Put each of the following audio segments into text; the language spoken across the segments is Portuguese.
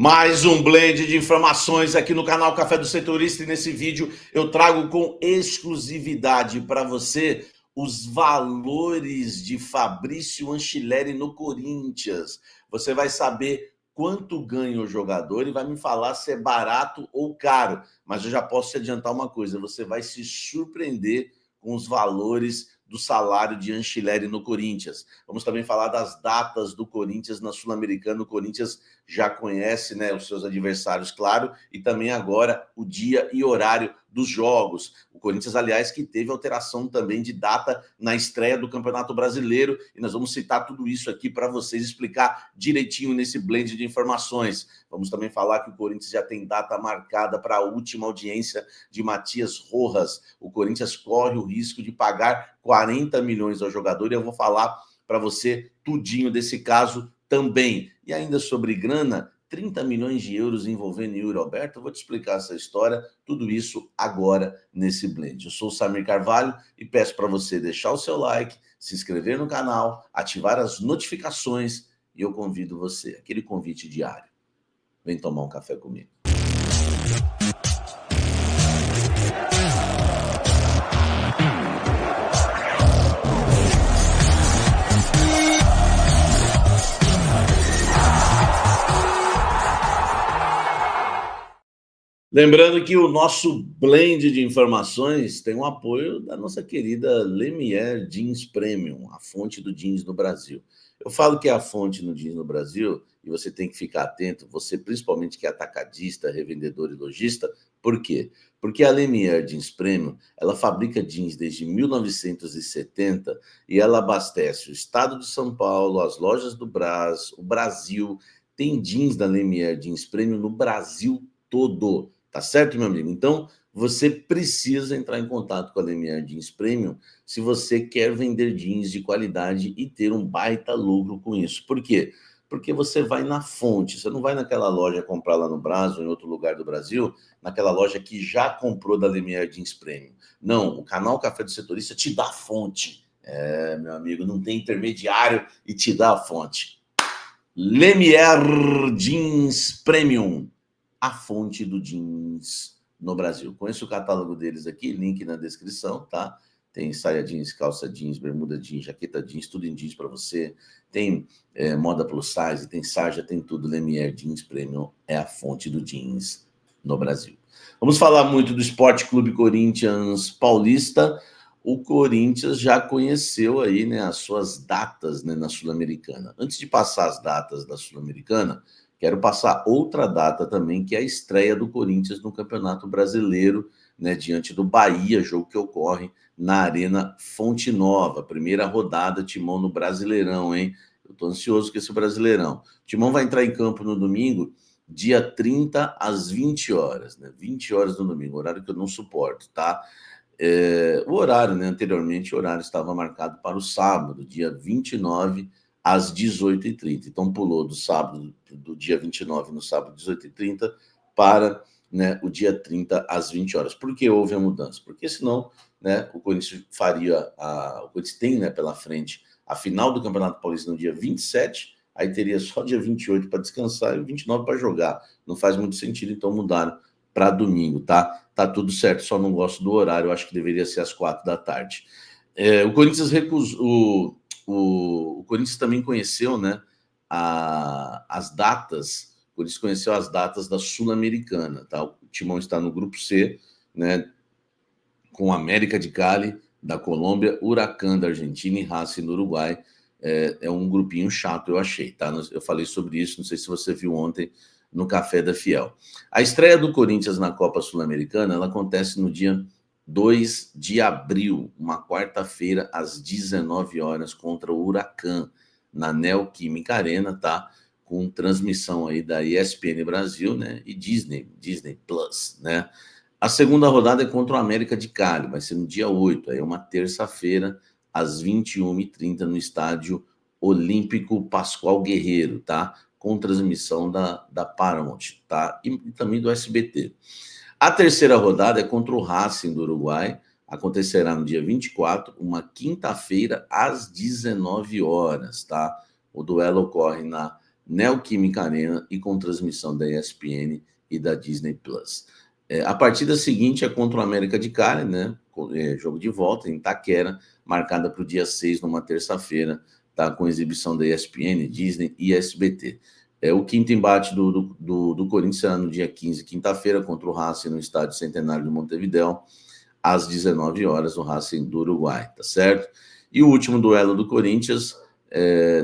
Mais um blend de informações aqui no canal Café do Setorista, e nesse vídeo eu trago com exclusividade para você os valores de Fabrício Anchilleri no Corinthians. Você vai saber quanto ganha o jogador e vai me falar se é barato ou caro. Mas eu já posso te adiantar uma coisa, você vai se surpreender com os valores do salário de Anchilleri no Corinthians. Vamos também falar das datas do Corinthians na Sul-Americana. O Corinthians já conhece, né, os seus adversários, claro, e também agora o dia e horário dos jogos. O Corinthians, aliás, que teve alteração também de data na estreia do Campeonato Brasileiro, e nós vamos citar tudo isso aqui para vocês, explicar direitinho nesse blend de informações. Vamos também falar que o Corinthians já tem data marcada para a última audiência de Matias Rojas. O Corinthians corre o risco de pagar 40 milhões ao jogador, e eu vou falar para você tudinho desse caso também. E ainda sobre grana, 30 milhões de euros envolvendo Yuri Alberto. Eu vou te explicar essa história, tudo isso agora nesse blend. Eu sou o Samir Carvalho e peço para você deixar o seu like, se inscrever no canal, ativar as notificações, e eu convido você, aquele convite diário. Vem tomar um café comigo. Lembrando que o nosso blend de informações tem o apoio da nossa querida Lemier Jeans Premium, a fonte do jeans no Brasil. Eu falo que é a fonte no jeans no Brasil, e você tem que ficar atento, você principalmente que é atacadista, revendedor e lojista. Por quê? Porque a Lemier Jeans Premium, ela fabrica jeans desde 1970 e ela abastece o estado de São Paulo, as lojas do Brás, o Brasil. Tem jeans da Lemier Jeans Premium no Brasil todo. Tá certo, meu amigo? Então, você precisa entrar em contato com a Lemier Jeans Premium se você quer vender jeans de qualidade e ter um baita lucro com isso. Por quê? Porque você vai na fonte, você não vai naquela loja comprar lá no Brás ou em outro lugar do Brasil, naquela loja que já comprou da Lemier Jeans Premium. Não, o canal Café do Setorista te dá a fonte. É, meu amigo, não tem intermediário e te dá a fonte. Lemier Jeans Premium, a fonte do jeans no Brasil. Conheço o catálogo deles aqui, link na descrição, tá? Tem saia jeans, calça jeans, bermuda jeans, jaqueta jeans, tudo em jeans para você. Tem moda plus size, tem sarja, tem tudo. Lemier Jeans Premium é a fonte do jeans no Brasil. Vamos falar muito do Esporte Clube Corinthians Paulista. O Corinthians já conheceu aí, né, as suas datas, né, na Sul-Americana. Antes de passar as datas da Sul-Americana, quero passar outra data também, que é a estreia do Corinthians no Campeonato Brasileiro, né, diante do Bahia, jogo que ocorre na Arena Fonte Nova. Primeira rodada, Timão no Brasileirão, hein? Eu tô ansioso com esse Brasileirão. Timão vai entrar em campo no domingo, dia 30 às 20 horas, né? 20 horas no domingo, horário que eu não suporto, tá? O horário, né? Anteriormente, o horário estava marcado para o sábado, dia 29 às 18h30. Então, pulou do sábado, do dia 29 no sábado, 18h30, para, né, o dia 30 às 20 horas. Por que houve a mudança? Porque senão, né, o Corinthians o Corinthians tem, né, pela frente a final do Campeonato Paulista no dia 27, aí teria só dia 28 para descansar e 29 para jogar. Não faz muito sentido, então mudaram para domingo, tá? Tá tudo certo, só não gosto do horário, eu acho que deveria ser às 4 da tarde. O Corinthians recusou. O Corinthians também conheceu, né, as datas. O Corinthians conheceu as datas da Sul-Americana, tá? O Timão está no grupo C, né, com América de Cali da Colômbia, Huracán da Argentina e Racing do Uruguai. É um grupinho chato, eu achei, tá? Eu falei sobre isso, não sei se você viu ontem no Café da Fiel. A estreia do Corinthians na Copa Sul-Americana, ela acontece no dia 2 de abril, uma quarta-feira, às 19 horas, contra o Huracán, na Neoquímica Arena, tá? Com transmissão aí da ESPN Brasil, né? E Disney Plus, né? A segunda rodada é contra o América de Cali, vai ser no dia 8, aí é uma terça-feira, às 21h30, no estádio Olímpico Pascoal Guerreiro, tá? Com transmissão da Paramount, tá? E também do SBT. A terceira rodada é contra o Racing do Uruguai, acontecerá no dia 24, uma quinta-feira, às 19 horas, tá? O duelo ocorre Neoquímica Arena e com transmissão da ESPN e da Disney Plus. A partida seguinte é contra o América de Cali, né? Jogo de volta em Itaquera, marcada para o dia 6, numa terça-feira, tá? Com exibição da ESPN, Disney e SBT. O quinto embate do Corinthians será no dia 15, quinta-feira, contra o Racing no Estádio Centenário de Montevidéu, às 19 horas, o Racing do Uruguai, tá certo? E o último duelo do Corinthians,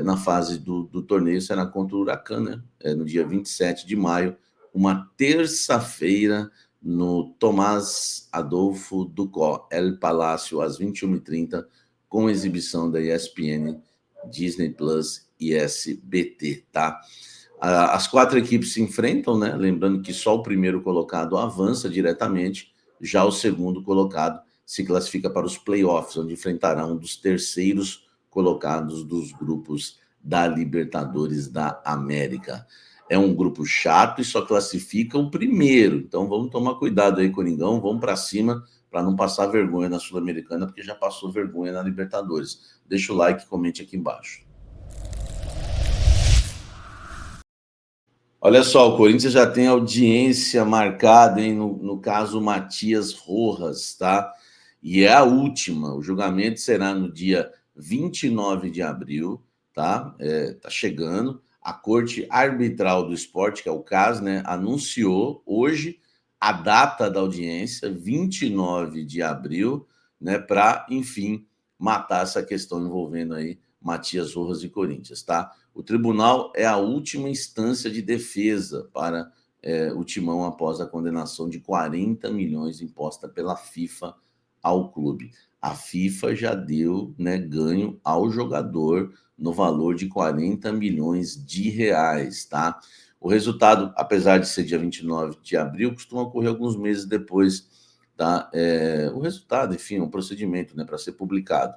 na fase do torneio, será contra o Huracan, né? No dia 27 de maio, uma terça-feira, no Tomás Adolfo Ducó, El Palácio, às 21h30, com exibição da ESPN, Disney Plus e SBT, tá? As 4 equipes se enfrentam, né? Lembrando que só o primeiro colocado avança diretamente, já o segundo colocado se classifica para os playoffs, onde enfrentará um dos terceiros colocados dos grupos da Libertadores da América. É um grupo chato e só classifica o primeiro. Então vamos tomar cuidado aí, Coringão. Vamos para cima para não passar vergonha na Sul-Americana, porque já passou vergonha na Libertadores. Deixa o like e comente aqui embaixo. Olha só, o Corinthians já tem audiência marcada, hein, no caso Matias Rojas, tá? E é a última. O julgamento será no dia 29 de abril, tá? Tá chegando. A Corte Arbitral do Esporte, que é o CAS, né, anunciou hoje a data da audiência, 29 de abril, né, para, enfim, matar essa questão envolvendo aí Matias Rojas e Corinthians, tá? O tribunal é a última instância de defesa para o Timão após a condenação de 40 milhões imposta pela FIFA ao clube. A FIFA já deu, né, ganho ao jogador no valor de 40 milhões de reais, tá? O resultado, apesar de ser dia 29 de abril, costuma ocorrer alguns meses depois, tá? O resultado, enfim, um procedimento, né, para ser publicado.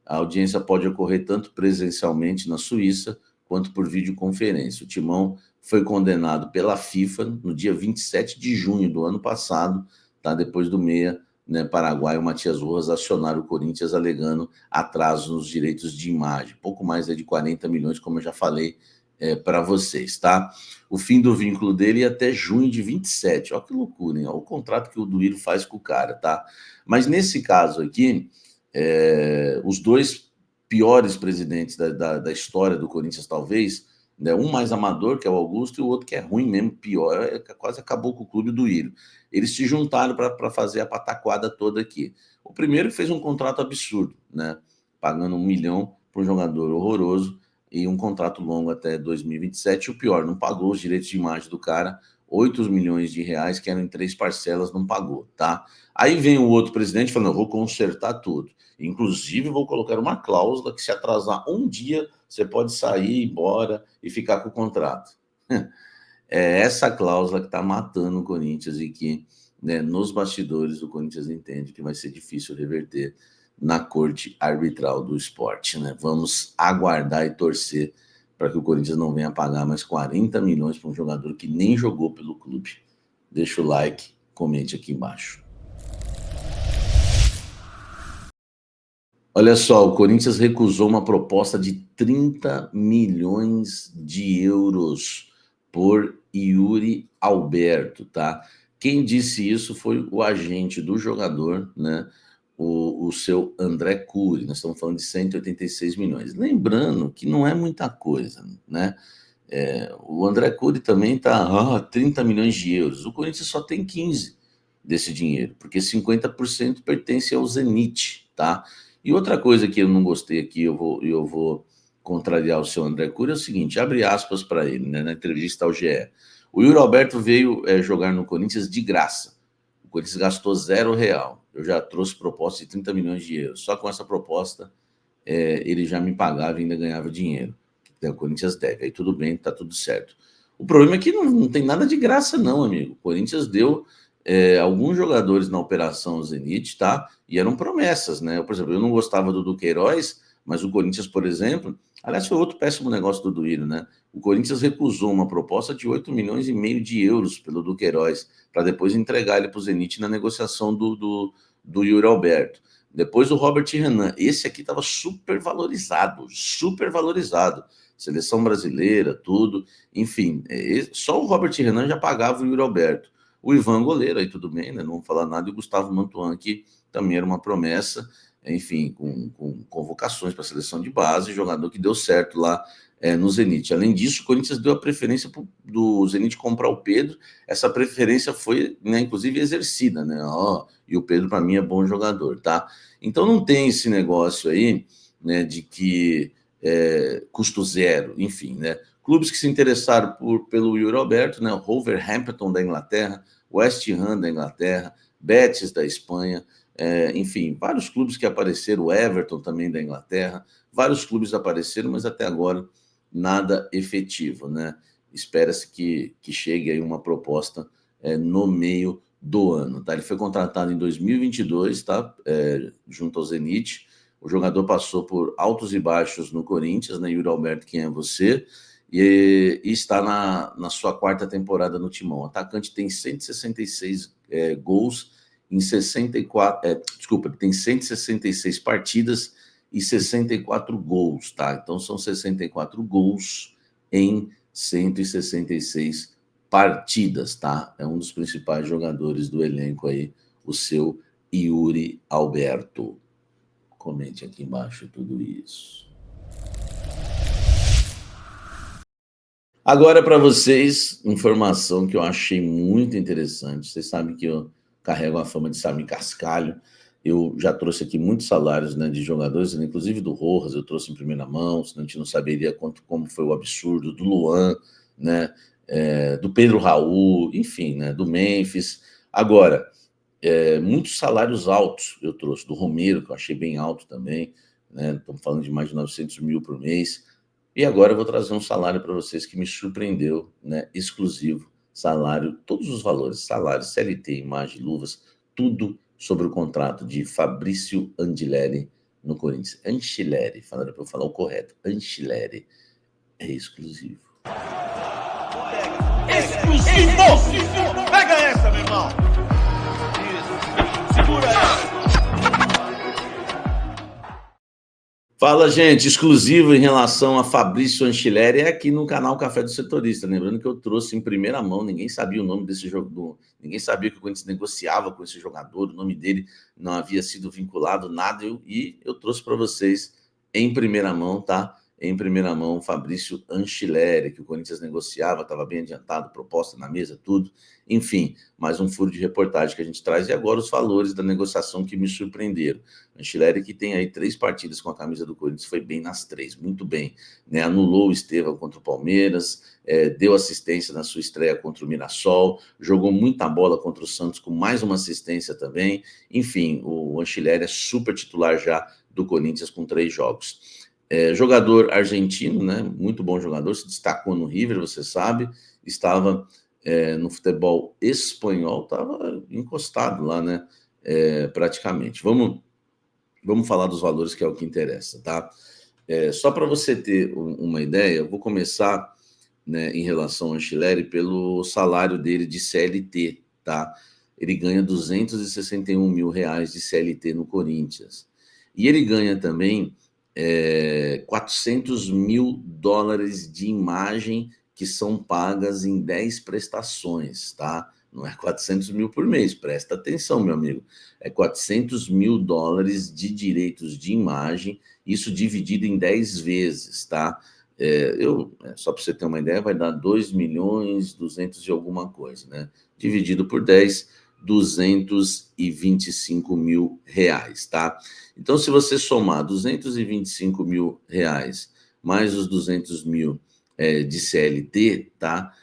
A audiência pode ocorrer tanto presencialmente na Suíça, quanto por videoconferência. O Timão foi condenado pela FIFA no dia 27 de junho do ano passado, tá? Depois do meia, né, paraguaio Matias Rojas acionar o Corinthians alegando atraso nos direitos de imagem. Pouco mais de 40 milhões, como eu já falei para vocês, tá? O fim do vínculo dele é até junho de 27. Olha que loucura, hein? Olha o contrato que o Duílio faz com o cara, tá? Mas nesse caso aqui, os dois piores presidentes da história do Corinthians, talvez, né? Um mais amador, que é o Augusto, e o outro que é ruim mesmo, pior, quase acabou com o clube do Írio. Eles se juntaram para fazer a pataquada toda aqui. O primeiro fez um contrato absurdo, né? Pagando 1 milhão para um jogador horroroso e um contrato longo até 2027. O pior, não pagou os direitos de imagem do cara, 8 milhões de reais, que eram em 3 parcelas, não pagou, tá? Aí vem o outro presidente falando, eu vou consertar tudo. Inclusive, vou colocar uma cláusula que se atrasar um dia, você pode sair, ir embora e ficar com o contrato. É essa cláusula que está matando o Corinthians e que, né, nos bastidores, o Corinthians entende que vai ser difícil reverter na Corte Arbitral do Esporte, né? Vamos aguardar e torcer para que o Corinthians não venha pagar mais 40 milhões para um jogador que nem jogou pelo clube. Deixa o like, comente aqui embaixo. Olha só, o Corinthians recusou uma proposta de 30 milhões de euros por Yuri Alberto, tá? Quem disse isso foi o agente do jogador, né? O seu André Cury. Nós estamos falando de 186 milhões. Lembrando que não é muita coisa, né? O André Cury também está 30 milhões de euros. O Corinthians só tem 15 desse dinheiro, porque 50% pertence ao Zenit, tá? E outra coisa que eu não gostei aqui, eu vou contrariar o seu André Cury, é o seguinte, abre aspas para ele, né, na entrevista ao GE. O Yuri Alberto veio jogar no Corinthians de graça. O Corinthians gastou R$0. Eu já trouxe proposta de 30 milhões de euros. Só com essa proposta, ele já me pagava e ainda ganhava dinheiro. O Corinthians deve. Aí tudo bem, tá tudo certo. O problema é que não tem nada de graça, não, amigo. O Corinthians deu alguns jogadores na Operação Zenit, tá? E eram promessas, né? Por exemplo, eu não gostava do Duqueiroz, mas o Corinthians, por exemplo, aliás, foi outro péssimo negócio do Duílio, né? O Corinthians recusou uma proposta de 8,5 milhões de euros pelo Duqueiroz, para depois entregar ele para o Zenit na negociação do Yuri Alberto. Depois o Robert Renan, esse aqui estava super valorizado, seleção brasileira, tudo, enfim, só o Robert Renan já pagava o Yuri Alberto. O Ivan goleiro, aí tudo bem, né? Não vou falar nada, e o Gustavo Mantuan, que também era uma promessa, enfim, com convocações para a seleção de base, jogador que deu certo lá no Zenit. Além disso, o Corinthians deu a preferência do Zenit comprar o Pedro. Essa preferência foi, né, inclusive, exercida, né? E o Pedro, para mim, é bom jogador, tá? Então não tem esse negócio aí, né, de que custo zero, enfim, né? Clubes que se interessaram pelo Yuri Alberto, né? O Wolverhampton da Inglaterra, West Ham da Inglaterra, Betis da Espanha, enfim, vários clubes que apareceram, o Everton também da Inglaterra, vários clubes apareceram, mas até agora nada efetivo, né? Espera-se que chegue aí uma proposta no meio do ano, tá? Ele foi contratado em 2022, tá? Junto ao Zenit. O jogador passou por altos e baixos no Corinthians, né? Yuri Alberto, quem é você? E está na sua quarta temporada no Timão. O atacante tem 166 gols em 64. Desculpa, tem 166 partidas e 64 gols, tá? Então são 64 gols em 166 partidas, tá? É um dos principais jogadores do elenco aí, o seu Yuri Alberto. Comente aqui embaixo tudo isso. Agora, para vocês, informação que eu achei muito interessante. Vocês sabem que eu carrego a fama de Samir Cascalho. Eu já trouxe aqui muitos salários, né, de jogadores, inclusive do Rojas, eu trouxe em primeira mão, senão a gente não saberia como foi o absurdo, do Luan, né, do Pedro Raul, enfim, né, do Memphis. Agora, muitos salários altos eu trouxe, do Romero, que eu achei bem alto também, né, estamos falando de mais de 900 mil por mês. E agora eu vou trazer um salário para vocês que me surpreendeu, né? Exclusivo, salário, todos os valores, salário, CLT, imagem, luvas, tudo sobre o contrato de Fabrício Angileri no Corinthians. Anchileri, falaram para eu falar o correto. Anchileri é exclusivo. Exclusivo! Pega essa, meu irmão! Isso, segura ela! Fala, gente, exclusivo em relação a Fabrício Anchileri é aqui no canal Café do Setorista. Lembrando que eu trouxe em primeira mão, ninguém sabia o nome desse jogador, ninguém sabia que o Corinthians negociava com esse jogador, o nome dele não havia sido vinculado, nada, e eu trouxe para vocês em primeira mão, tá? Em primeira mão, Fabrício Anchileri, que o Corinthians negociava, estava bem adiantado, proposta na mesa, tudo. Enfim, mais um furo de reportagem que a gente traz. E agora os valores da negociação que me surpreenderam. Anchileri, que tem aí 3 partidas com a camisa do Corinthians, foi bem nas 3, muito bem, né? Anulou o Estevão contra o Palmeiras, deu assistência na sua estreia contra o Mirassol, jogou muita bola contra o Santos com mais uma assistência também. Enfim, o Anchileri é super titular já do Corinthians com 3 jogos. Jogador argentino, né? Muito bom jogador, se destacou no River, você sabe, estava no futebol espanhol, estava encostado lá, né? Praticamente. Vamos falar dos valores, que é o que interessa, tá? Só para você ter uma ideia, eu vou começar, né, em relação ao Anchileri pelo salário dele de CLT, tá? Ele ganha 261 mil reais de CLT no Corinthians. E ele ganha também 400 mil dólares de imagem que são pagas em 10 prestações, tá? Não é 400 mil por mês, presta atenção, meu amigo. É 400 mil dólares de direitos de imagem, isso dividido em 10 vezes, tá? Só para você ter uma ideia, vai dar 2 milhões 200 e alguma coisa, né? Dividido por 10, 225 mil reais, tá? Então, se você somar 225 mil reais mais os 200 mil de CLT, tá?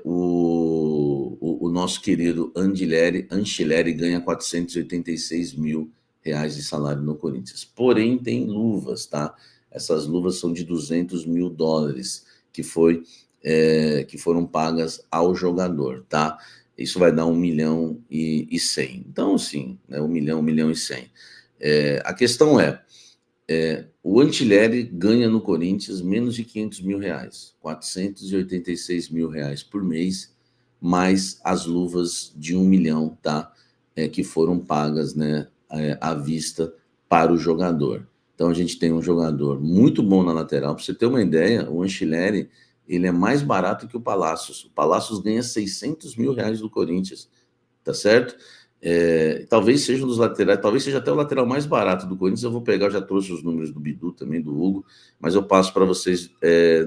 O nosso querido Anchileri ganha 486 mil reais de salário no Corinthians. Porém, tem luvas, tá? Essas luvas são de 200 mil dólares que foram pagas ao jogador, tá? Isso vai dar 1 milhão e 100. Então, sim, né, 1 milhão e 100. A questão o Anchileri ganha no Corinthians menos de 500 mil reais, 486 mil reais por mês, mais as luvas de 1 milhão, tá? Que foram pagas, né, à vista para o jogador. Então a gente tem um jogador muito bom na lateral. Para você ter uma ideia, o Anchilleri, ele é mais barato que o Palácios. O Palácios ganha R$600 mil do Corinthians, tá certo? Talvez seja um dos laterais, talvez seja até o lateral mais barato do Corinthians. Eu vou pegar, eu já trouxe os números do Bidu também, do Hugo, mas eu passo para vocês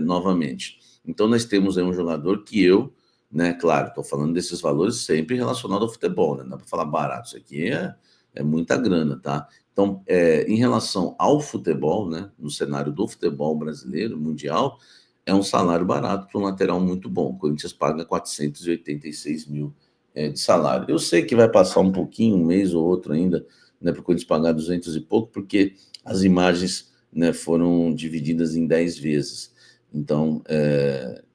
novamente. Então nós temos aí um jogador que eu, né, claro, estou falando desses valores sempre relacionado ao futebol, né? Não dá para falar barato, isso aqui é muita grana, tá? Então, em relação ao futebol, né, no cenário do futebol brasileiro, mundial, é um salário barato para um lateral muito bom. O Corinthians paga 486 mil de salário. Eu sei que vai passar um pouquinho, um mês ou outro ainda, né, para o Corinthians pagar 200 e pouco, porque as imagens, né, foram divididas em 10 vezes. Então,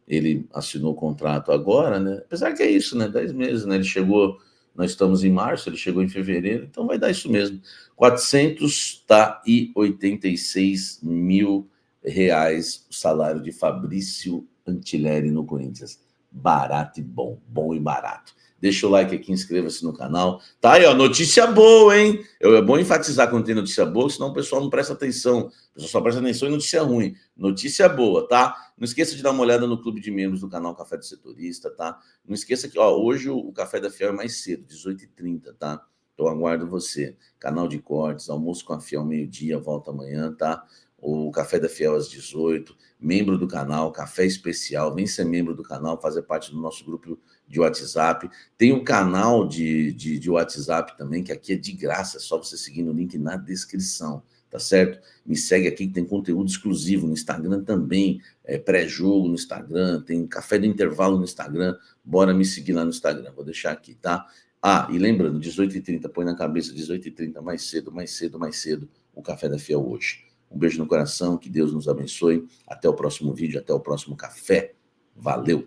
ele assinou o contrato agora, né? Apesar que é isso, né? 10 meses, né? Ele chegou, nós estamos em março, ele chegou em fevereiro, então vai dar isso mesmo. 486 mil reais o salário de Fabrício Antilleri no Corinthians. Barato e bom, bom e barato. Deixa o like aqui, inscreva-se no canal. Tá aí, ó, notícia boa, hein? É bom enfatizar quando tem notícia boa, senão o pessoal não presta atenção. O pessoal só presta atenção em notícia ruim. Notícia boa, tá? Não esqueça de dar uma olhada no clube de membros do canal Café do Setorista, tá? Não esqueça que, ó, hoje o Café da Fiel é mais cedo, 18h30, tá? Então aguardo você. Canal de cortes, almoço com a Fiel meio-dia, volta amanhã, tá? O Café da Fiel às 18h, membro do canal, café especial, vem ser membro do canal, fazer parte do nosso grupo de WhatsApp. Tem um canal de WhatsApp também, que aqui é de graça, é só você seguir no link na descrição, tá certo? Me segue aqui que tem conteúdo exclusivo no Instagram também, pré-jogo no Instagram, tem café do intervalo no Instagram, bora me seguir lá no Instagram, vou deixar aqui, tá? E lembrando, 18h30, põe na cabeça, 18h30, mais cedo, mais cedo, mais cedo, o Café da Fiel hoje. Um beijo no coração, que Deus nos abençoe. Até o próximo vídeo, até o próximo café. Valeu!